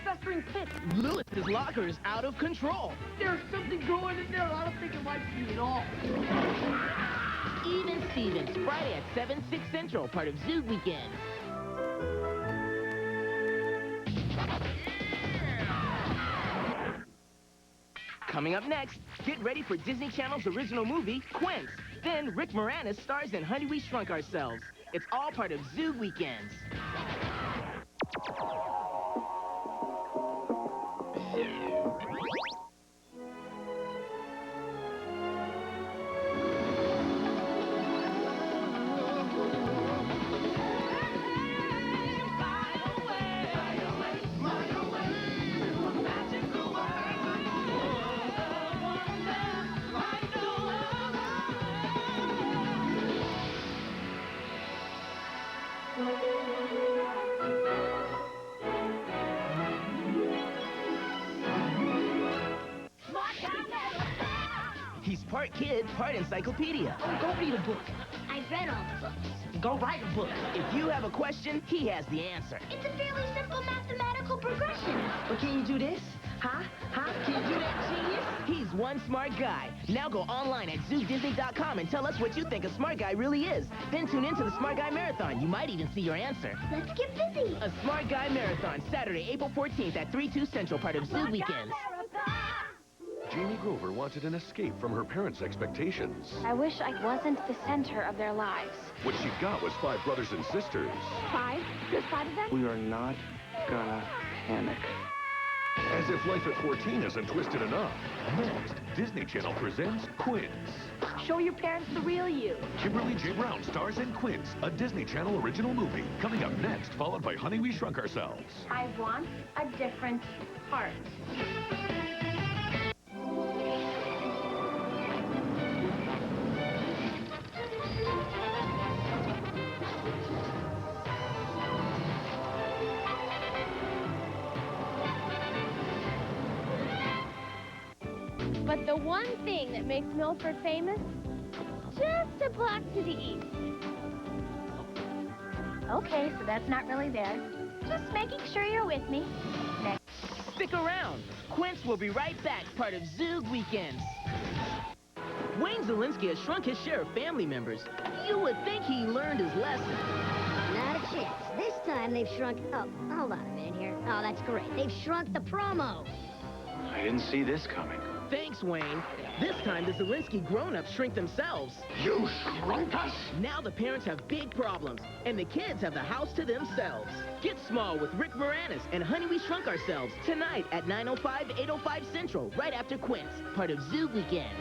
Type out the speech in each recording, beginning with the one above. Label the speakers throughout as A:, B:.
A: festering pit.
B: Lewis's locker is out of control.
A: There's something going in there. I don't think it might be at all.
B: Even Stevens, Friday at 7, 6 Central, part of Zoo Weekend. Coming up next, get ready for Disney Channel's original movie, Quince. Then Rick Moranis stars in Honey, We Shrunk Ourselves. It's all part of Zoo Weekends. He's part kid, part encyclopedia.
A: Oh, go read a book.
C: I've read all the books.
A: Go write a book.
B: If you have a question, he has the answer.
C: It's a fairly simple mathematical progression.
A: But can you do this? Huh? Can you do that, genius?
B: He's one smart guy. Now go online at zoodisney.com and tell us what you think a smart guy really is. Then tune into the Smart Guy Marathon. You might even see your answer.
C: Let's get busy.
B: A Smart Guy Marathon, Saturday, April 14th at 3/2 Central, part of Zoo Weekends.
D: Jamie Grover wanted an escape from her parents' expectations.
E: I wish I wasn't the center of their lives.
D: What she got was 5 brothers and sisters.
E: 5? There's 5 of them?
F: We are not gonna panic.
D: As if life at 14 isn't twisted enough. Next, Disney Channel presents Quince.
E: Show your parents the real you.
D: Kimberly J. Brown stars in Quince, a Disney Channel original movie. Coming up next, followed by Honey, We Shrunk Ourselves.
E: I want a different heart. But the one thing that makes Milford famous, just a block to the east. Okay, so that's not really there. Just making sure you're with me. Next.
B: Stick around. Quince will be right back, part of Zoo Weekends. Wayne Zelinsky has shrunk his share of family members. You would think he learned his lesson.
C: Not a chance. This time they've shrunk... Oh, hold on a minute here. Oh, that's great. They've shrunk the promo.
F: I didn't see this coming.
B: Thanks, Wayne. This time, the Zelinsky grown-ups shrink themselves.
D: You shrunk us?
B: Now the parents have big problems, and the kids have the house to themselves. Get small with Rick Moranis and Honey, We Shrunk Ourselves tonight at 9:05, 8:05 Central, right after Quince, part of Zoo Weekends.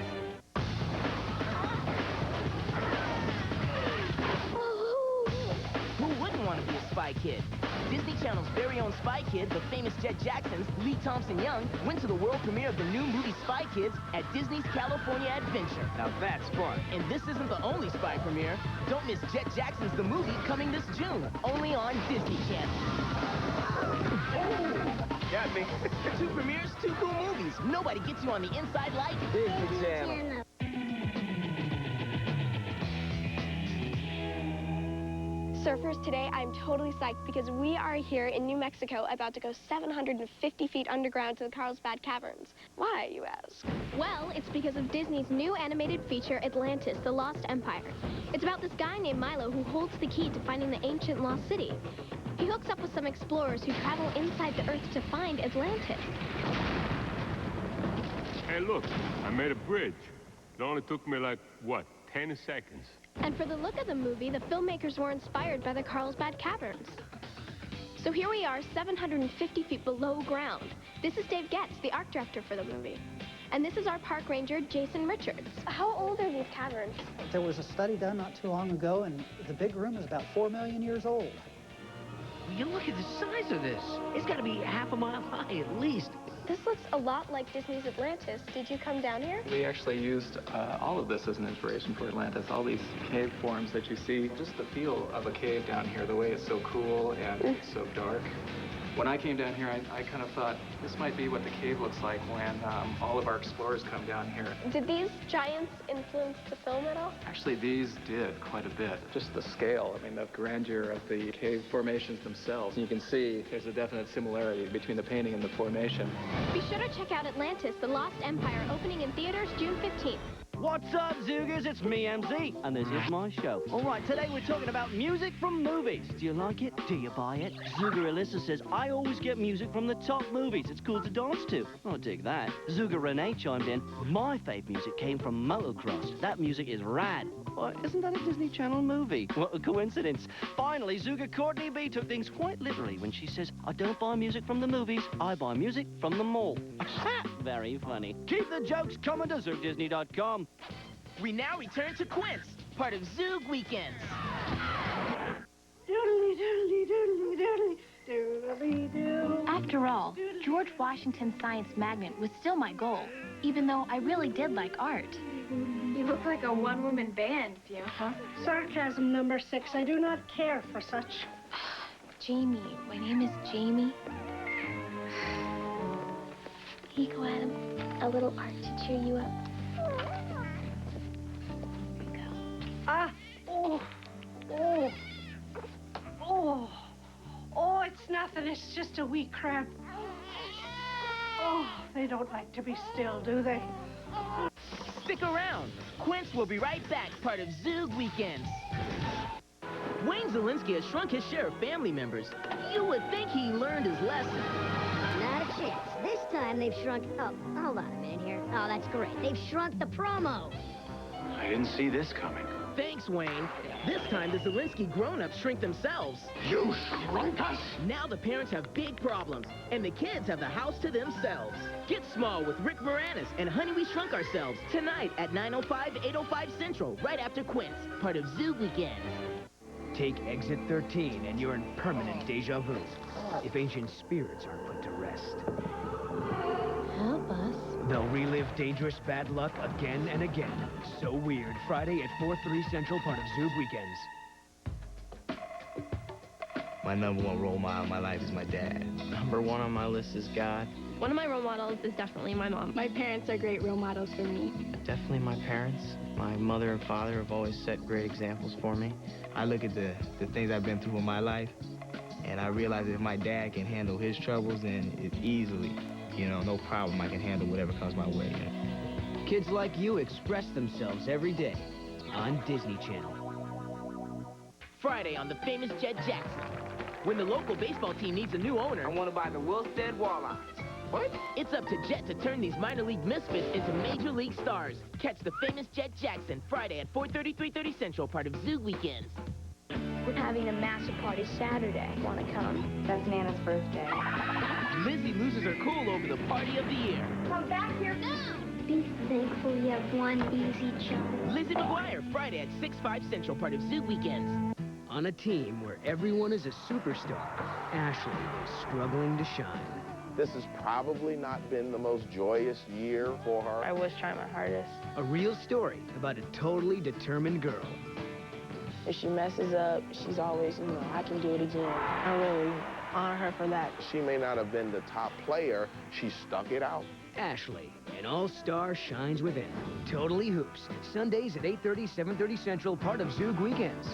B: Who wouldn't want to be a spy kid? Disney Channel's very own spy kid, the famous Jet Jacksons, Lee Thompson Young, went to the world premiere of the new movie Spy Kids at Disney's California Adventure.
F: Now that's fun.
B: And this isn't the only spy premiere. Don't miss Jet Jackson's The Movie coming this June, only on Disney Channel.
F: Got me.
B: 2 premieres, 2 cool movies. Nobody gets you on the inside like
F: Disney Channel.
E: Surfers, today I'm totally psyched because we are here in New Mexico about to go 750 feet underground to the Carlsbad Caverns. Why, you ask? Well, it's because of Disney's new animated feature, Atlantis, The Lost Empire. It's about this guy named Milo who holds the key to finding the ancient lost city. He hooks up with some explorers who travel inside the Earth to find Atlantis.
G: Hey, look, I made a bridge. It only took me like, what, 10 seconds?
E: And for the look of the movie, the filmmakers were inspired by the Carlsbad Caverns. So here we are, 750 feet below ground. This is Dave Getz, the art director for the movie. And this is our park ranger, Jason Richards. How old are these caverns?
H: There was a study done not too long ago, and the big room is about 4 million years old.
A: You look at the size of this. It's got to be half a mile high at least.
E: This looks a lot like Disney's Atlantis. Did you come down here?
I: We actually used all of this as an inspiration for Atlantis. All these cave forms that you see, just the feel of a cave down here, the way it's so cool and so dark. When I came down here, I kind of thought this might be what the cave looks like when all of our explorers come down here.
E: Did these giants influence the film at all?
I: Actually, these did quite a bit. Just the scale, I mean, the grandeur of the cave formations themselves. You can see there's a definite similarity between the painting and the formation.
E: Be sure to check out Atlantis, The Lost Empire, opening in theaters June 15th.
J: What's up, Zoogers? It's me, MZ, and this is my show. All right, today we're talking about music from movies. Do you like it? Do you buy it? Zooger Alyssa says, I always get music from the top movies. It's cool to dance to. I dig that. Zooger Renee chimed in, my fave music came from Motocross. That music is rad. Well, isn't that a Disney Channel movie? What a coincidence. Finally, Zooger Courtney B took things quite literally when she says, I don't buy music from the movies, I buy music from the mall. Very funny. Keep the jokes coming to ZoogDisney.com.
B: We now return to Quince, part of Zoog Weekends.
K: Doodly, doodly, doodly, doodly, doodly, doodly.
L: After all, George Washington's science magnet was still my goal, even though I really did like art.
K: You look like a one-woman band, Fiona. Sarcasm number 6. I do not care for such.
L: Jamie, my name is Jamie.
E: Here you go, Adam. A little art to cheer you up.
K: Ah, oh, it's nothing. It's just a wee cramp. Oh, they don't like to be still, do they?
B: Stick around. Quince will be right back, part of Zoog Weekends. Wayne Zielinski has shrunk his share of family members. You would think he learned his lesson.
C: Not a chance. This time they've shrunk... Oh, hold on a minute here. Oh, that's great. They've shrunk the promo.
F: I didn't see this coming.
B: Thanks, Wayne. This time, the Zielinski grown-ups shrink themselves.
F: You shrunk us?
B: Now the parents have big problems, and the kids have the house to themselves. Get small with Rick Moranis and Honey, We Shrunk Ourselves tonight at 9:05, 8:05 Central, right after Quince, part of Zoog Weekends.
M: Take exit 13 and you're in permanent deja vu. If ancient spirits are put to rest.
L: Help us.
M: They'll relive dangerous bad luck again and again. So weird. Friday at 4/3 Central, part of Zoog Weekends.
N: My number one role model in my life is my dad. Number one on my list is God.
E: One of my role models is definitely my mom. My parents are great role models for me.
N: Definitely my parents. My mother and father have always set great examples for me. I look at the things I've been through in my life, and I realize that if my dad can handle his troubles, then it's easily, no problem. I can handle whatever comes my way.
M: Kids like you express themselves every day on Disney Channel.
B: Friday on the famous Jet Jackson. When the local baseball team needs a new owner...
F: I want to buy the Wilstead Walleyes. What?
B: It's up to Jet to turn these minor league misfits into major league stars. Catch the famous Jet Jackson Friday at 4:30, 3:30 Central, part of Zoog Weekends.
E: We're having a massive party Saturday. Want to come?
L: That's Nana's birthday.
B: Lizzie loses her cool over the party of the year.
K: Come back here now.
E: Be thankful you have one easy child.
B: Lizzie McGuire Friday at 6/5 Central, part of Zoog Weekends.
M: On a team where everyone is a superstar, Ashley is struggling to shine.
O: This has probably not been the most joyous year for her.
P: I was trying my hardest.
M: A real story about a totally determined girl.
P: If she messes up, she's always, I can do it again. I really honor her for that.
O: She may not have been the top player, she stuck it out.
M: Ashley, an all-star shines within. Totally Hoops. Sundays at 8:30, 7:30 Central, part of Zoog Weekends.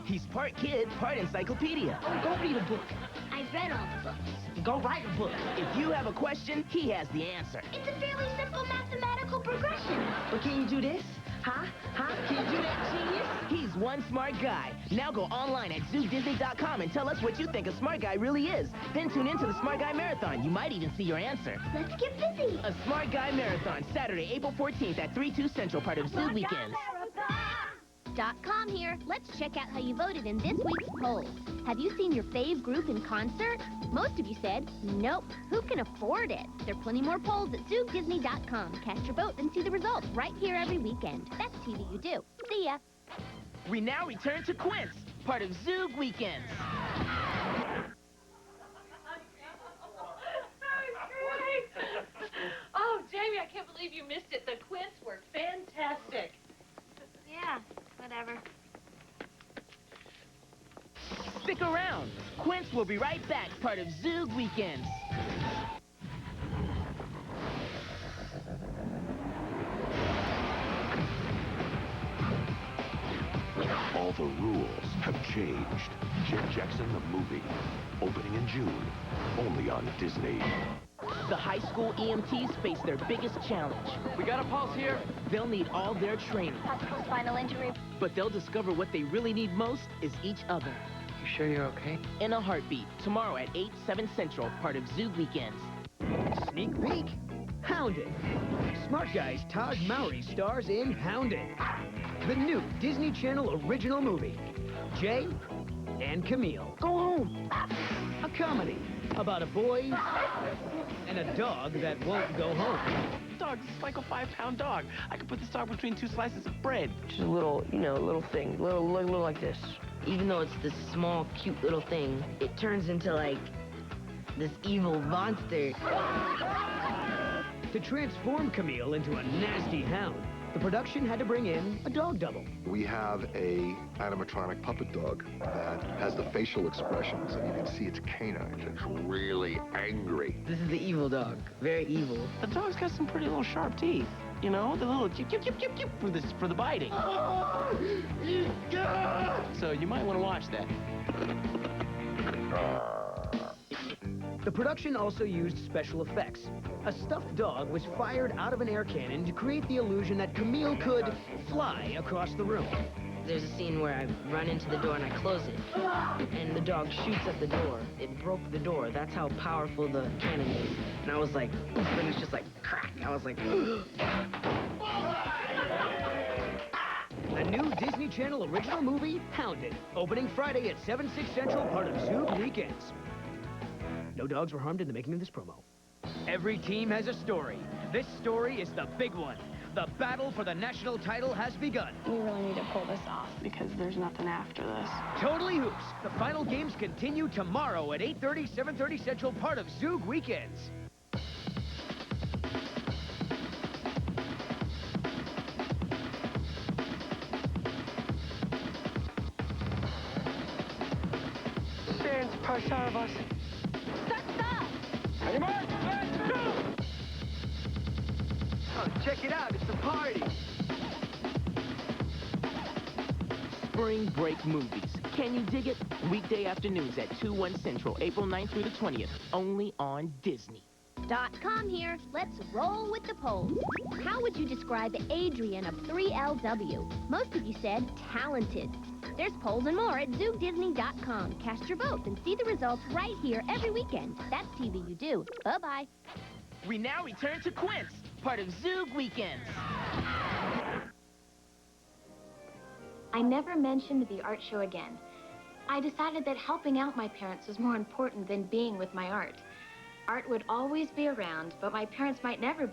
B: He's part kid, part encyclopedia.
C: Oh, go read a book. I've read all the books.
B: Go write a book. If you have a question, he has the answer.
C: It's a fairly simple mathematical progression.
B: But can you do this? Huh? Can you do that, genius? He's one smart guy. Now go online at ZoogDisney.com and tell us what you think a smart guy really is. Then tune into the Smart Guy Marathon. You might even see your answer.
C: Let's get busy.
B: A Smart Guy Marathon, Saturday, April 14th at 3/2 Central, part of Zoog Weekends.
C: .com here. Let's check out how you voted in this week's poll. Have you seen your fave group in concert? Most of you said, nope. Who can afford it? There are plenty more polls at ZoogDisney.com. Cast your vote and see the results right here every weekend. That's TV you do. See ya.
B: We now return to Quince, part of Zoog Weekends.
K: Oh, Jamie, I can't believe you missed it. The Quints were fantastic.
L: Yeah, whatever.
B: Stick around. Quince will be right back, part of Zoog Weekends.
D: All the rules have changed. Jim Jackson the movie, opening in June, only on Disney.
B: The high school EMTs face their biggest challenge.
F: We got a pulse here.
B: They'll need all their training.
L: Possible spinal injury.
B: But they'll discover what they really need most is each other.
F: You sure you're okay?
B: In a Heartbeat, tomorrow at 8, 7 Central, part of Zoog Weekends.
M: Sneak peek. Hounded. Smart Guy's Todd Mowry stars in Hounded, the new Disney Channel original movie. Jay and Camille. Go home. A comedy about a boy and a dog that won't go home.
F: Dog, this is like a 5-pound dog. I could put this dog between 2 slices of bread.
P: Just a little, little thing, little like this.
Q: Even though it's this small, cute little thing, it turns into, like, this evil monster.
M: To transform Camille into a nasty hound, the production had to bring in a dog double.
R: We have a animatronic puppet dog that has the facial expressions, and you can see its canines. It's really angry.
Q: This is the evil dog. Very evil.
F: The dog's got some pretty little sharp teeth. You know, the little chip, chip, chip, chip, chip for the biting. So you might want to watch that.
M: The production also used special effects. A stuffed dog was fired out of an air cannon to create the illusion that Camille could fly across the room.
Q: There's a scene where I run into the door and I close it, and the dog shoots at the door. It broke the door. That's how powerful the cannon is. And I was like, and it's just like, crack. I was like,
M: The new Disney Channel original movie, Hounded, opening Friday at 7, 6 Central, part of Zoog Weekends. No dogs were harmed in the making of this promo. Every team has a story. This story is the big one. The battle for the national title has begun.
E: We really need to pull this off because there's nothing after this.
M: Totally Hoops. The final games continue tomorrow at 8:30, 7:30 Central, part of Zoog Weekends.
F: Stands Parsarvas.
B: Oh, check it out, it's a party. Spring break movies. Can you dig it? Weekday afternoons at 2, 1 Central, April 9th through the 20th, only on Disney.
C: .com here. Let's roll with the polls. How would you describe Adrian of 3LW? Most of you said talented. There's polls and more at ZoogDisney.com. Cast your vote and see the results right here every weekend. That's TV you do. Bye-bye.
B: We now return to Quince, part of Zoog Weekends.
L: I never mentioned the art show again. I decided that helping out my parents was more important than being with my art. Art would always be around, but my parents might never be